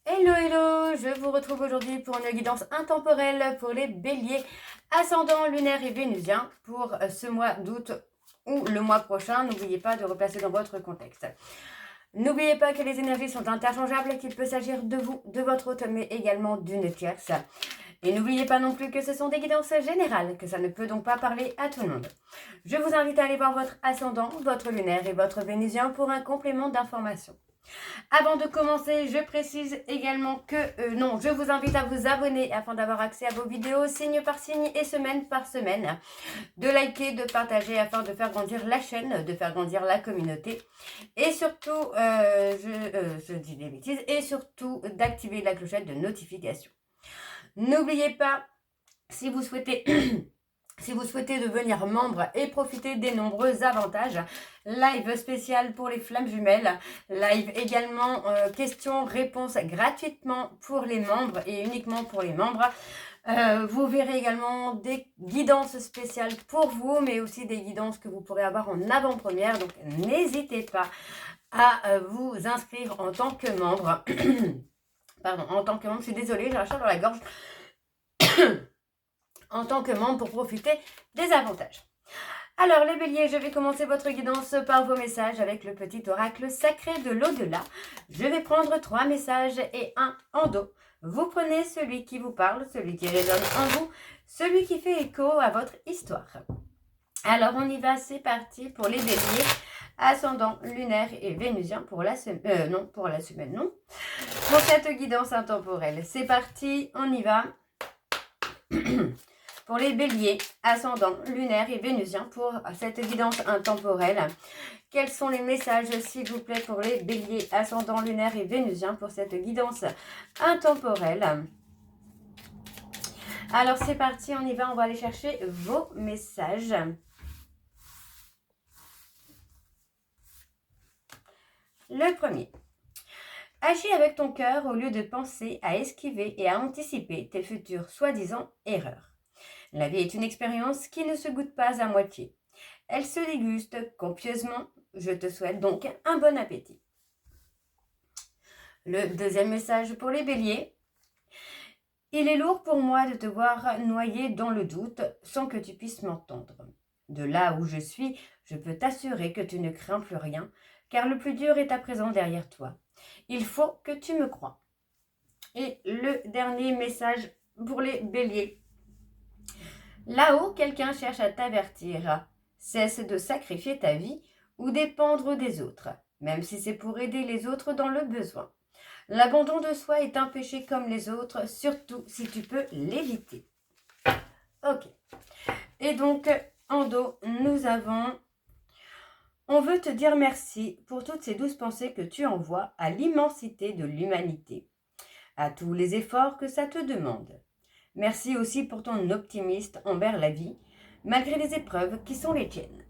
Hello, hello, je vous retrouve aujourd'hui pour une guidance intemporelle pour les béliers, ascendant lunaire et vénusien pour ce mois d'août ou le mois prochain. N'oubliez pas de replacer dans votre contexte. N'oubliez pas que les énergies sont interchangeables, qu'il peut s'agir de vous, de votre hôte, mais également d'une tierce. Et n'oubliez pas non plus que ce sont des guidances générales, que ça ne peut donc pas parler à tout le monde. Je vous invite à aller voir votre ascendant, votre lunaire et votre vénusien pour un complément d'information. Avant de commencer, je précise également que je vous invite à vous abonner afin d'avoir accès à vos vidéos signe par signe et semaine par semaine, de liker, de partager afin de faire grandir la chaîne, de faire grandir la communauté et surtout, je dis des bêtises, et surtout d'activer la clochette de notification. N'oubliez pas, si vous souhaitez devenir membre et profiter des nombreux avantages, live spécial pour les flammes jumelles, live également questions-réponses gratuitement pour les membres et uniquement pour les membres. Vous verrez également des guidances spéciales pour vous, mais aussi des guidances que vous pourrez avoir en avant-première. Donc n'hésitez pas à vous inscrire en tant que membre. Pardon, en tant que membre, je suis désolée, j'ai un chat dans la gorge. En tant que membre pour profiter des avantages. Alors les béliers, je vais commencer votre guidance par vos messages avec le petit oracle sacré de l'au-delà. Je vais prendre 3 messages et un en dos. Vous prenez celui qui vous parle, celui qui résonne en vous, celui qui fait écho à votre histoire. Alors on y va, c'est parti pour les béliers, ascendant lunaire et vénusien pour la semaine, non. Pour cette guidance intemporelle, c'est parti, on y va. Pour les béliers, ascendant lunaire et vénusien pour cette guidance intemporelle. Quels sont les messages, s'il vous plaît, pour les béliers, ascendant lunaire et vénusien pour cette guidance intemporelle? Alors c'est parti, on y va, on va aller chercher vos messages. Le premier. Agis avec ton cœur au lieu de penser à esquiver et à anticiper tes futures soi-disant erreurs. La vie est une expérience qui ne se goûte pas à moitié. Elle se déguste copieusement. Je te souhaite donc un bon appétit. Le deuxième message pour les béliers. Il est lourd pour moi de te voir noyé dans le doute sans que tu puisses m'entendre. De là où je suis, je peux t'assurer que tu ne crains plus rien, car le plus dur est à présent derrière toi. Il faut que tu me crois. Et le dernier message pour les béliers. Là-haut, quelqu'un cherche à t'avertir. Cesse de sacrifier ta vie ou dépendre des autres, même si c'est pour aider les autres dans le besoin. L'abandon de soi est un péché comme les autres, surtout si tu peux l'éviter. Ok. Et donc, en dos, nous avons... On veut te dire merci pour toutes ces douces pensées que tu envoies à l'immensité de l'humanité, à tous les efforts que ça te demande. Merci aussi pour ton optimisme envers la vie, malgré les épreuves qui sont les tiennes.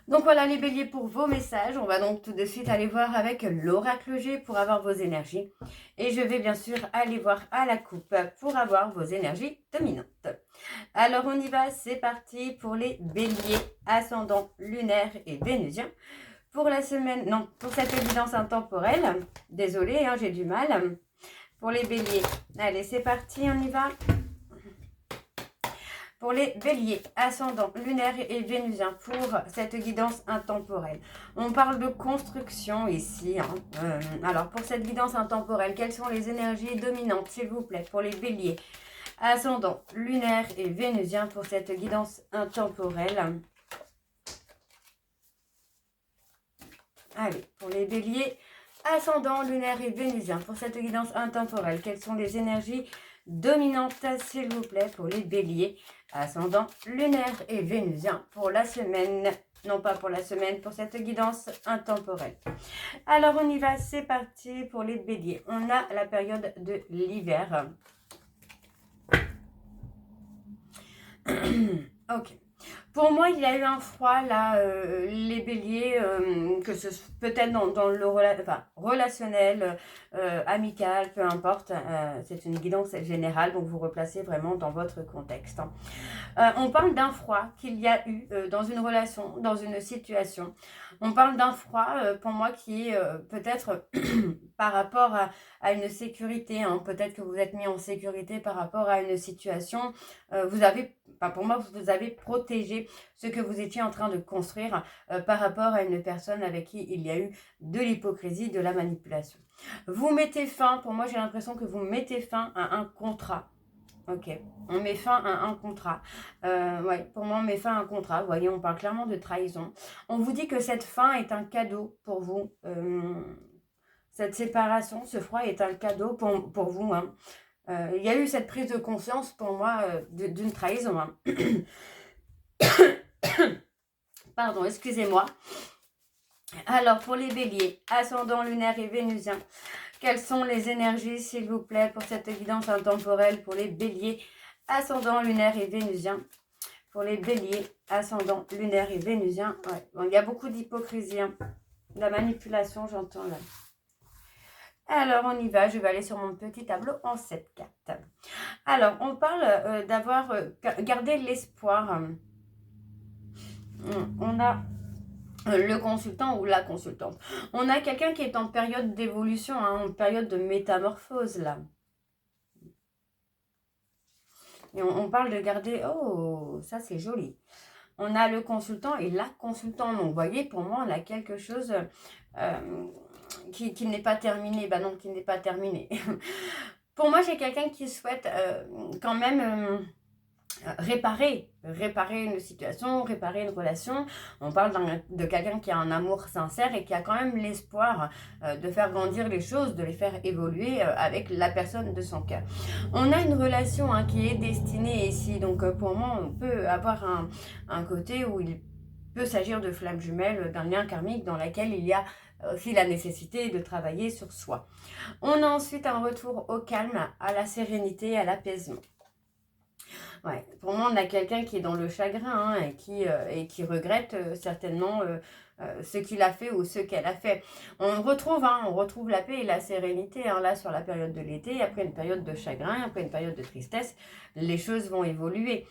Donc voilà les béliers pour vos messages. On va donc tout de suite aller voir avec l'oracle G pour avoir vos énergies. Et je vais bien sûr aller voir à la coupe pour avoir vos énergies dominantes. Alors on y va, c'est parti pour les béliers, ascendant lunaire et vénusien. Pour la semaine, non, pour cette guidance intemporelle. Désolée, j'ai du mal. Pour les béliers. Allez, c'est parti, on y va. Pour les béliers, ascendant lunaire et vénusien, pour cette guidance intemporelle. On parle de construction ici. Alors, pour cette guidance intemporelle, quelles sont les énergies dominantes, s'il vous plaît, pour les béliers, ascendant lunaire et vénusien, pour cette guidance intemporelle? Allez, pour les béliers, ascendant lunaire et vénusien, pour cette guidance intemporelle, quelles sont les énergies dominantes, s'il vous plaît, pour les béliers, ascendant lunaire et vénusien, pour la semaine, non pas pour la semaine, pour cette guidance intemporelle. Alors on y va, c'est parti pour les béliers. On a la période de l'hiver. Ok. Pour moi, il y a eu un froid, là, les béliers, que ce peut-être dans le relationnel, amical, peu importe. C'est une guidance générale, donc vous replacez vraiment dans votre contexte. On parle d'un froid qu'il y a eu dans une relation, dans une situation. On parle d'un froid, pour moi, qui est peut-être par rapport à une sécurité. Hein. Peut-être que vous êtes mis en sécurité par rapport à une situation. Vous avez, enfin, pour moi, vous avez protégé ce que vous étiez en train de construire par rapport à une personne avec qui il y a eu de l'hypocrisie, de la manipulation. Vous mettez fin, pour moi, j'ai l'impression que vous mettez fin à un contrat. Ok, on met fin à un contrat. Ouais, pour moi, on met fin à un contrat. Vous voyez, on parle clairement de trahison. On vous dit que cette fin est un cadeau pour vous. Cette séparation, ce froid est un cadeau pour vous. Hein. Il y a eu cette prise de conscience pour moi d'une trahison. Hein. Pardon, excusez-moi. Alors, pour les béliers, ascendant lunaire et vénusien, quelles sont les énergies, s'il vous plaît, pour cette évidence intemporelle pour les béliers, ascendant lunaire et vénusien? Pour les béliers, ascendant lunaire et vénusien, ouais. Bon, il y a beaucoup d'hypocrisie, hein. De la manipulation, j'entends là. Alors, on y va. Je vais aller sur mon petit tableau en 7-4. Alors, on parle d'avoir gardé l'espoir. On a le consultant ou la consultante. On a quelqu'un qui est en période d'évolution, hein, en période de métamorphose, là. Et on parle de garder... Oh, ça, c'est joli. On a le consultant et la consultante. Donc, vous voyez, pour moi, on a quelque chose qui n'est pas terminé. Ben non, qui n'est pas terminé. Pour moi, j'ai quelqu'un qui souhaite quand même... réparer une situation, réparer une relation. On parle de quelqu'un qui a un amour sincère et qui a quand même l'espoir de faire grandir les choses, de les faire évoluer avec la personne de son cœur. On a une relation hein, qui est destinée ici, donc pour moi on peut avoir un côté où il peut s'agir de flammes jumelles, d'un lien karmique dans lequel il y a aussi la nécessité de travailler sur soi. On a ensuite un retour au calme, à la sérénité, à l'apaisement. Ouais, pour moi, on a quelqu'un qui est dans le chagrin hein, et qui regrette certainement ce qu'il a fait ou ce qu'elle a fait. On retrouve la paix et la sérénité hein, là sur la période de l'été, après une période de chagrin, après une période de tristesse, les choses vont évoluer.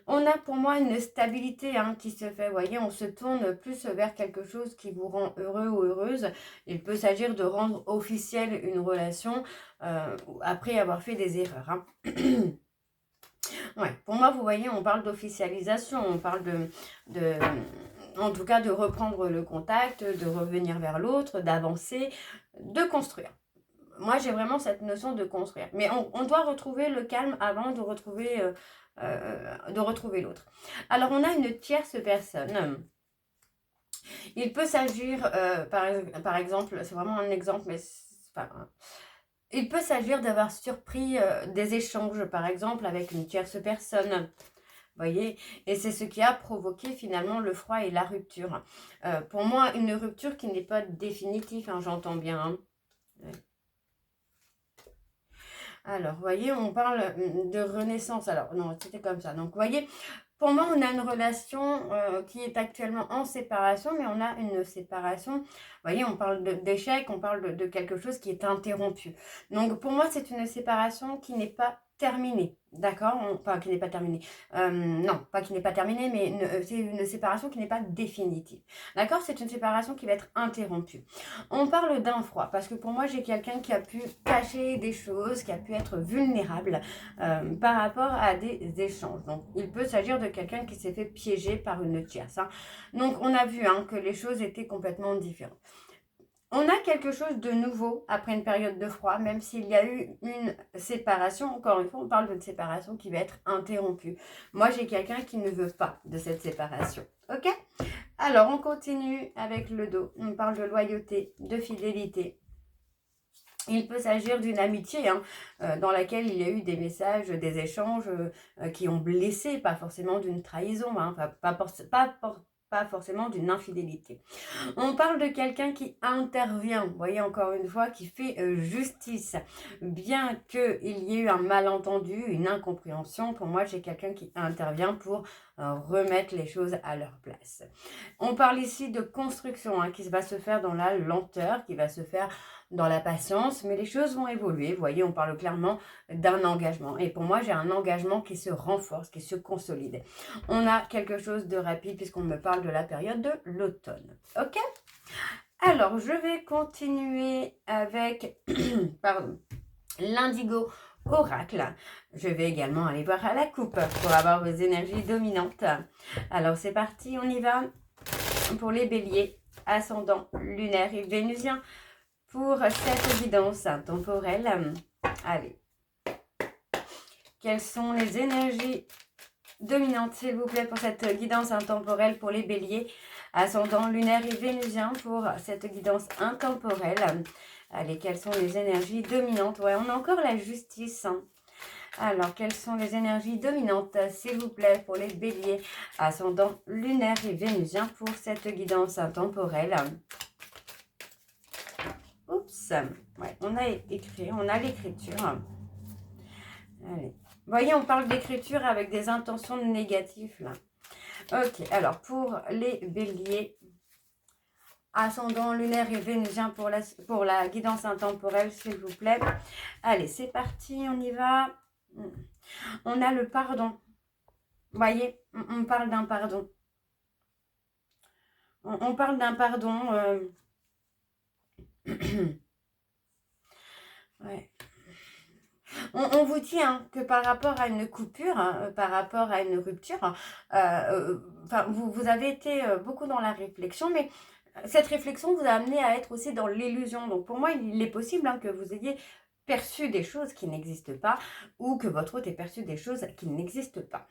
On a pour moi une stabilité hein, qui se fait, vous voyez, on se tourne plus vers quelque chose qui vous rend heureux ou heureuse. Il peut s'agir de rendre officielle une relation après avoir fait des erreurs. Hein. Ouais, pour moi, vous voyez, on parle d'officialisation, on parle en tout cas, de reprendre le contact, de revenir vers l'autre, d'avancer, de construire. Moi, j'ai vraiment cette notion de construire. Mais on doit retrouver le calme avant de retrouver l'autre. Alors, on a une tierce personne. Il peut s'agir, par exemple, c'est vraiment un exemple, mais c'est pas grave. Il peut s'agir d'avoir surpris des échanges, par exemple, avec une tierce personne. Voyez, et c'est ce qui a provoqué finalement le froid et la rupture. Pour moi, une rupture qui n'est pas définitive, hein, j'entends bien. Hein. Ouais. Alors, vous voyez, on parle de renaissance. Alors, non, c'était comme ça. Donc, vous voyez, pour moi, on a une relation qui est actuellement en séparation, mais on a une séparation, vous voyez, on parle d'échec, on parle de quelque chose qui est interrompu. Donc, pour moi, c'est une séparation qui n'est pas terminée, d'accord? Enfin, qui n'est pas terminée. Non, pas qui n'est pas terminée, mais c'est une séparation qui n'est pas définitive. D'accord? C'est une séparation qui va être interrompue. On parle d'un froid, parce que pour moi, j'ai quelqu'un qui a pu cacher des choses, qui a pu être vulnérable par rapport à des échanges. Donc, il peut s'agir de quelqu'un qui s'est fait piéger par une tierce. Hein. Donc, on a vu hein, que les choses étaient complètement différentes. On a quelque chose de nouveau après une période de froid, même s'il y a eu une séparation. Encore une fois, on parle d'une séparation qui va être interrompue. Moi, j'ai quelqu'un qui ne veut pas de cette séparation. Ok? Alors, on continue avec le dos. On parle de loyauté, de fidélité. Il peut s'agir d'une amitié hein, dans laquelle il y a eu des messages, des échanges qui ont blessé, pas forcément d'une trahison, hein, pas forcément d'une infidélité. On parle de quelqu'un qui intervient, vous voyez encore une fois, qui fait justice. Bien qu'il y ait eu un malentendu, une incompréhension, pour moi j'ai quelqu'un qui intervient pour remettre les choses à leur place. On parle ici de construction hein, qui va se faire dans la lenteur, qui va se faire dans la patience, mais les choses vont évoluer. Vous voyez, on parle clairement d'un engagement. Et pour moi, j'ai un engagement qui se renforce, qui se consolide. On a quelque chose de rapide puisqu'on me parle de la période de l'automne. Ok ? Alors, je vais continuer avec pardon, l'indigo oracle. Je vais également aller voir à la coupe pour avoir vos énergies dominantes. Alors, c'est parti, on y va pour les béliers, ascendant lunaire et vénusien pour cette guidance temporelle. Allez, quelles sont les énergies dominantes, s'il vous plaît, pour cette guidance intemporelle pour les béliers, ascendant lunaire et vénusien pour cette guidance intemporelle. Allez, quelles sont les énergies dominantes? Ouais, on a encore la justice. Alors, quelles sont les énergies dominantes, s'il vous plaît, pour les béliers, ascendant lunaire et vénusien pour cette guidance intemporelle? Oups, ouais, on a écrit, on a l'écriture. Allez. Vous voyez, on parle d'écriture avec des intentions négatives, là. Ok, alors, pour les béliers, ascendant lunaire et vénusien pour la guidance intemporelle, s'il vous plaît. Allez, c'est parti, on y va. On a le pardon. Vous voyez, on parle d'un pardon. On parle d'un pardon. Ouais. On vous dit que par rapport à une coupure, par rapport à une rupture, vous avez été beaucoup dans la réflexion, mais cette réflexion vous a amené à être aussi dans l'illusion. Donc pour moi, il est possible que vous ayez perçu des choses qui n'existent pas ou que votre hôte ait perçu des choses qui n'existent pas.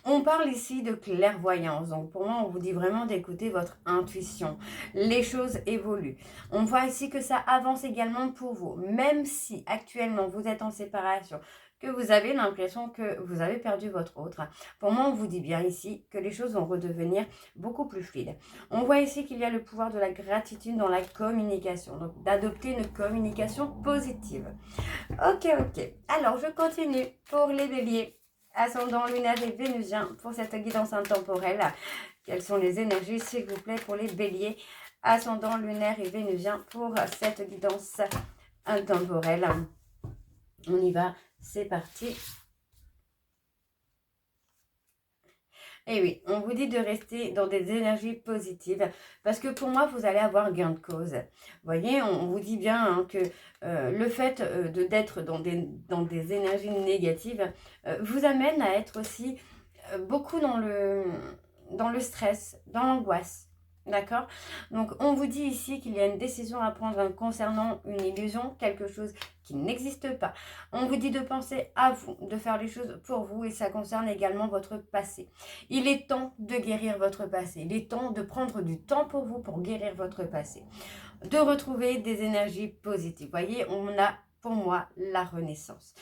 On parle ici de clairvoyance, donc pour moi on vous dit vraiment d'écouter votre intuition. Les choses évoluent. On voit ici que ça avance également pour vous, même si actuellement vous êtes en séparation, que vous avez l'impression que vous avez perdu votre autre. Pour moi, on vous dit bien ici que les choses vont redevenir beaucoup plus fluides. On voit ici qu'il y a le pouvoir de la gratitude dans la communication, donc d'adopter une communication positive. Ok. Alors, je continue pour les béliers, ascendant lunaire et vénusien pour cette guidance intemporelle. Quelles sont les énergies, s'il vous plaît, pour les béliers, ascendant lunaire et vénusien pour cette guidance intemporelle? On y va, c'est parti. Et oui, on vous dit de rester dans des énergies positives parce que pour moi, vous allez avoir gain de cause. Vous voyez, on vous dit bien que le fait d'être dans des énergies négatives vous amène à être aussi beaucoup dans le stress, dans l'angoisse. D'accord? Donc, on vous dit ici qu'il y a une décision à prendre concernant une illusion, quelque chose qui n'existe pas. On vous dit de penser à vous, de faire les choses pour vous et ça concerne également votre passé. Il est temps de guérir votre passé. Il est temps de prendre du temps pour vous pour guérir votre passé. De retrouver des énergies positives. Vous voyez, on a pour moi la renaissance.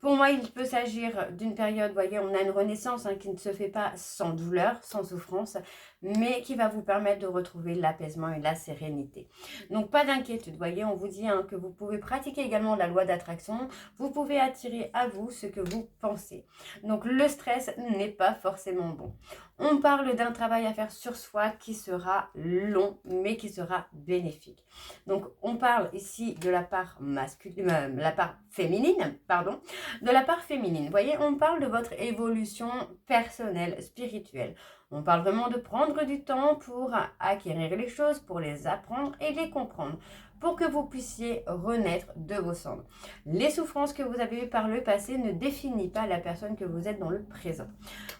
Pour moi, il peut s'agir d'une période, vous voyez, on a une renaissance qui ne se fait pas sans douleur, sans souffrance, mais qui va vous permettre de retrouver l'apaisement et la sérénité. Donc, pas d'inquiétude, vous voyez, on vous dit que vous pouvez pratiquer également la loi d'attraction, vous pouvez attirer à vous ce que vous pensez. Donc, le stress n'est pas forcément bon. On parle d'un travail à faire sur soi qui sera long, mais qui sera bénéfique. Donc, on parle ici de la part masculine, la part féminine, pardon, de la part féminine. Vous voyez, on parle de votre évolution personnelle, spirituelle. On parle vraiment de prendre du temps pour acquérir les choses, pour les apprendre et les comprendre, pour que vous puissiez renaître de vos cendres. Les souffrances que vous avez eues par le passé ne définissent pas la personne que vous êtes dans le présent.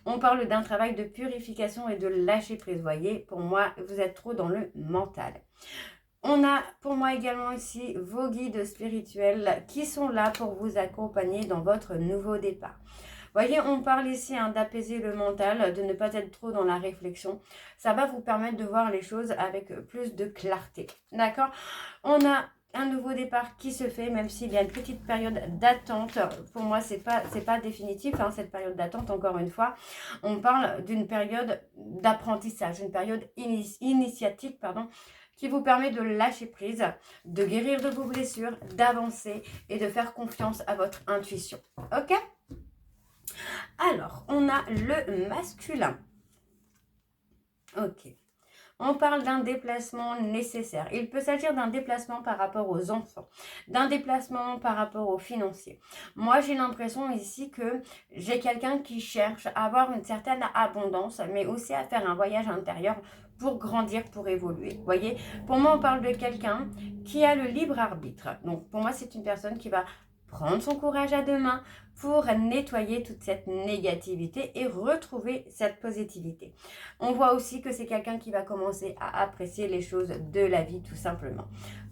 On parle d'un travail de purification et de lâcher prise. Vous voyez, pour moi, vous êtes trop dans le mental. On a pour moi également ici vos guides spirituels qui sont là pour vous accompagner dans votre nouveau départ. Vous voyez, on parle ici d'apaiser le mental, de ne pas être trop dans la réflexion. Ça va vous permettre de voir les choses avec plus de clarté. D'accord? On a un nouveau départ qui se fait, même s'il y a une petite période d'attente. Pour moi, c'est pas définitif, cette période d'attente, encore une fois. On parle d'une période d'apprentissage, une période initiatique, qui vous permet de lâcher prise, de guérir de vos blessures, d'avancer et de faire confiance à votre intuition. Ok? Alors, on a le masculin. Ok. On parle d'un déplacement nécessaire. Il peut s'agir d'un déplacement par rapport aux enfants, d'un déplacement par rapport aux financiers. Moi, j'ai l'impression ici que j'ai quelqu'un qui cherche à avoir une certaine abondance, mais aussi à faire un voyage intérieur pour grandir, pour évoluer. Vous voyez, pour moi, on parle de quelqu'un qui a le libre arbitre. Donc, pour moi, c'est une personne qui va prendre son courage à deux mains pour nettoyer toute cette négativité et retrouver cette positivité. On voit aussi que c'est quelqu'un qui va commencer à apprécier les choses de la vie tout simplement.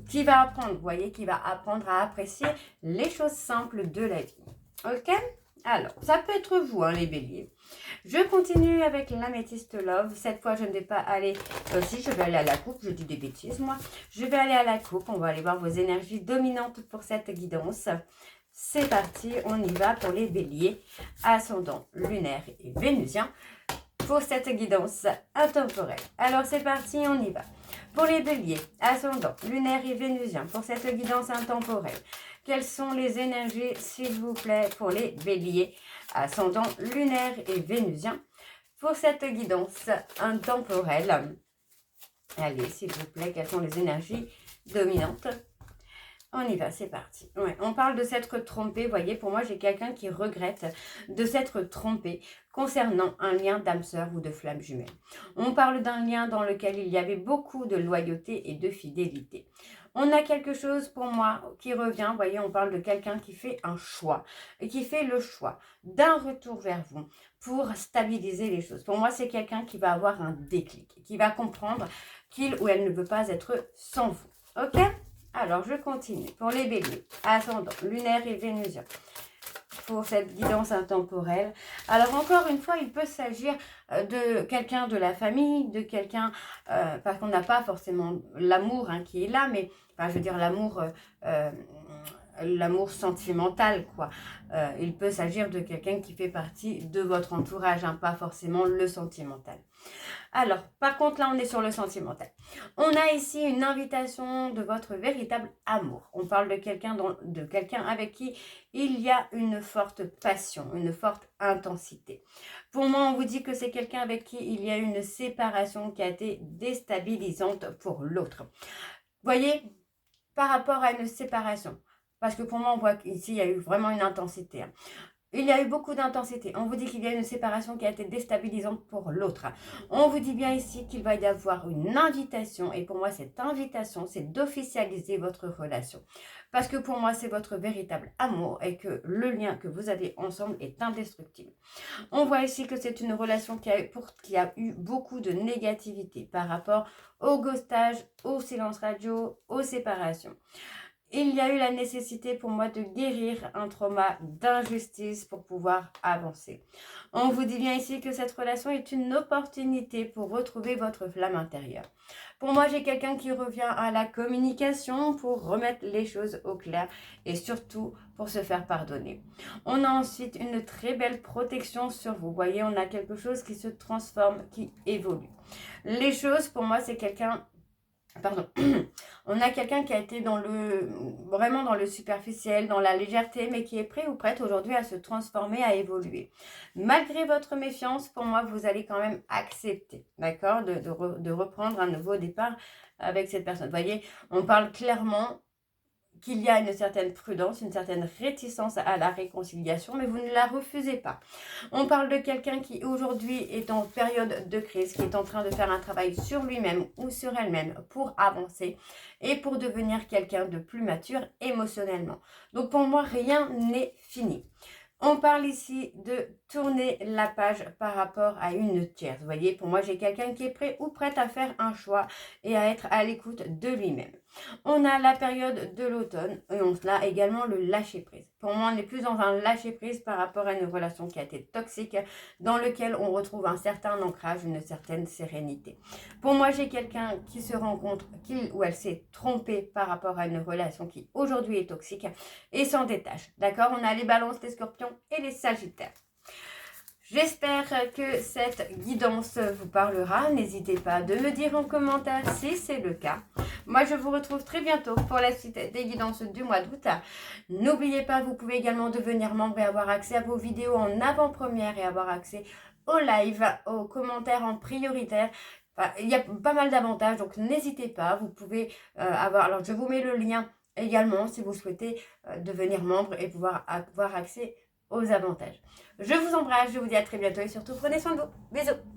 Qui va apprendre, vous voyez, qui va apprendre à apprécier les choses simples de la vie. Ok ? Alors, ça peut être vous, hein, les béliers. Je continue avec l'améthyste love. Cette fois, je ne vais pas aller... si, je vais aller à la coupe. Je dis des bêtises, moi. Je vais aller à la coupe. On va aller voir vos énergies dominantes pour cette guidance. C'est parti. On y va pour les béliers. Ascendant, lunaire et vénusien. Pour cette guidance intemporelle. Alors, c'est parti. On y va. Pour les béliers, ascendant, lunaire et vénusien. Pour cette guidance intemporelle. Quelles sont les énergies, s'il vous plaît, pour les béliers, ascendant, lunaire et vénusien, pour cette guidance intemporelle? Allez, s'il vous plaît, quelles sont les énergies dominantes? On y va, c'est parti. Ouais, on parle de s'être trompé. Vous voyez, pour moi, j'ai quelqu'un qui regrette de s'être trompé concernant un lien d'âme sœur ou de flamme jumelle. On parle d'un lien dans lequel il y avait beaucoup de loyauté et de fidélité. On a quelque chose pour moi qui revient. Vous voyez, on parle de quelqu'un qui fait un choix et qui fait le choix d'un retour vers vous pour stabiliser les choses. Pour moi, c'est quelqu'un qui va avoir un déclic, qui va comprendre qu'il ou elle ne peut pas être sans vous. Ok ? Alors, je continue. Pour les béliers, ascendant, lunaire et vénusien, pour cette guidance intemporelle. Alors, encore une fois, il peut s'agir de quelqu'un de la famille, de quelqu'un, parce qu'on n'a pas forcément l'amour hein, qui est là, mais, enfin, je veux dire l'amour sentimental, quoi. Il peut s'agir de quelqu'un qui fait partie de votre entourage, hein, pas forcément le sentimental. Alors, par contre, là, on est sur le sentimental. On a ici une invitation de votre véritable amour. On parle de quelqu'un avec qui il y a une forte passion, une forte intensité. Pour moi, on vous dit que c'est quelqu'un avec qui il y a une séparation qui a été déstabilisante pour l'autre. Vous voyez, par rapport à une séparation, parce que pour moi, on voit qu'ici, il y a eu vraiment une intensité. Hein. Il y a eu beaucoup d'intensité. On vous dit qu'il y a une séparation qui a été déstabilisante pour l'autre. On vous dit bien ici qu'il va y avoir une invitation. Et pour moi, cette invitation, c'est d'officialiser votre relation. Parce que pour moi, c'est votre véritable amour et que le lien que vous avez ensemble est indestructible. On voit ici que c'est une relation qui a eu beaucoup de négativité par rapport au ghostage, au silence radio, aux séparations. Il y a eu la nécessité pour moi de guérir un trauma d'injustice pour pouvoir avancer. On vous dit bien ici que cette relation est une opportunité pour retrouver votre flamme intérieure. Pour moi, j'ai quelqu'un qui revient à la communication pour remettre les choses au clair et surtout pour se faire pardonner. On a ensuite une très belle protection sur vous. Vous voyez, on a quelque chose qui se transforme, qui évolue. Les choses, pour moi, c'est quelqu'un... Pardon, on a quelqu'un qui a été vraiment dans le superficiel, dans la légèreté, mais qui est prêt ou prête aujourd'hui à se transformer, à évoluer. Malgré votre méfiance, pour moi, vous allez quand même accepter, d'accord, de reprendre un nouveau départ avec cette personne. Vous voyez, on parle clairement qu'il y a une certaine prudence, une certaine réticence à la réconciliation, mais vous ne la refusez pas. On parle de quelqu'un qui aujourd'hui est en période de crise, qui est en train de faire un travail sur lui-même ou sur elle-même pour avancer et pour devenir quelqu'un de plus mature émotionnellement. Donc pour moi, rien n'est fini. On parle ici de tourner la page par rapport à une tierce. Vous voyez, pour moi, j'ai quelqu'un qui est prêt ou prête à faire un choix et à être à l'écoute de lui-même. On a la période de l'automne et on a également le lâcher-prise. Pour moi, on n'est plus dans un lâcher-prise par rapport à une relation qui a été toxique, dans lequel on retrouve un certain ancrage, une certaine sérénité. Pour moi, j'ai quelqu'un qui se rend compte qu'il ou elle s'est trompé par rapport à une relation qui aujourd'hui est toxique et s'en détache. D'accord ? On a les balances, les scorpions et les sagittaires. J'espère que cette guidance vous parlera. N'hésitez pas de me dire en commentaire si c'est le cas. Moi, je vous retrouve très bientôt pour la suite des guidances du mois d'août. N'oubliez pas, vous pouvez également devenir membre et avoir accès à vos vidéos en avant-première et avoir accès aux lives, aux commentaires en prioritaire. Enfin, il y a pas mal d'avantages, donc n'hésitez pas. Vous pouvez avoir... Alors, je vous mets le lien également si vous souhaitez devenir membre et pouvoir avoir accès aux avantages. Je vous embrasse, je vous dis à très bientôt et surtout prenez soin de vous. Bisous.